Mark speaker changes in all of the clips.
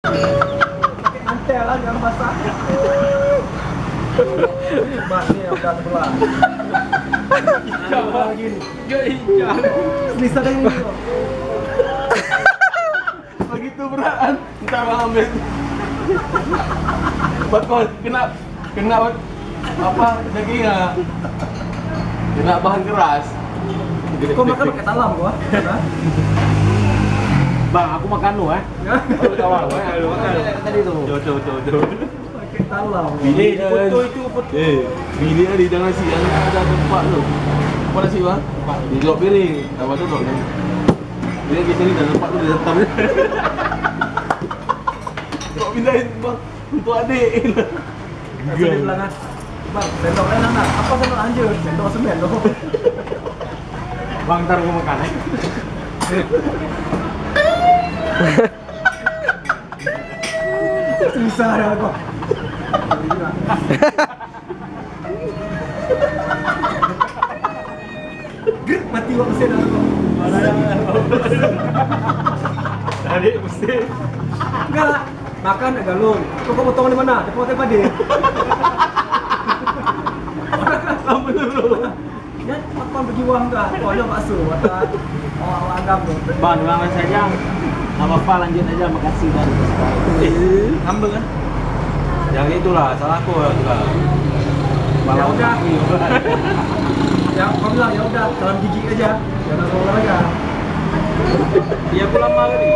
Speaker 1: Pakai antel lah jangan basah. Bang ni udah sebelah. Coba gini. Yo ikan. Selisa dengan ini. Begitu berat. Entar bang ambil. Betul kena apa daging ah. Kena bahan keras. Kau makan pakai talam gua.
Speaker 2: Bang, aku makan lu Kawan, lu makan tadi tuh.
Speaker 1: Coba. Pakai talam.
Speaker 2: Bini foto itu foto. Bini ada di nasi yang ada tempat tu. Apa nasi bang? Di jok piring. Apa tu dok? Dia kita ni dah tempat tu dia letak. Kau pindahin bang untuk adik.
Speaker 1: Dia bilang kan, bang, sendok lain nak. Apa sendok anjir? Sendok semen tu.
Speaker 2: Bang, ntar gua makan
Speaker 1: Susah dah kau. Gret mati wak mesin dah kau.
Speaker 2: Adik mesti.
Speaker 1: Enggak. Makan nak galung. Kau potong di mana? Depan hotel padi.
Speaker 2: Apa dulu?
Speaker 1: Ya, makan pergi wang dah. Kau ada bakso atau awak agam tu.
Speaker 2: Bang, terima kasih saja. Enggak apa-apa, lanjut aja. Makasih dan
Speaker 1: Ngambek kan?
Speaker 2: yang itulah salah aku juga.
Speaker 1: Ya udah. Ya, kau bilang ya udah, dalam gigi aja. Jangan olahraga.
Speaker 2: Dia aku lama kali.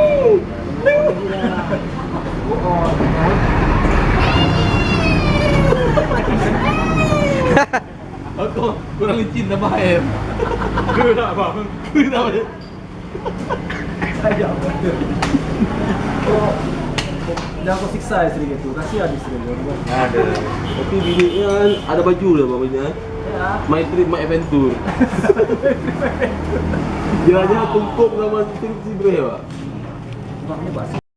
Speaker 2: Aku kurang licin tambah air. Gerak bang. Gerak bang.
Speaker 1: Saya betul. Kau jangan kau siksa isteri gitu. Kasih ada isteri kau.
Speaker 2: Ada. Tapi biliknya kan ada baju lah bang ya. My trip, my adventure. Dia aja tumpuk sama trip si Bre pak.
Speaker 1: Sebabnya basi.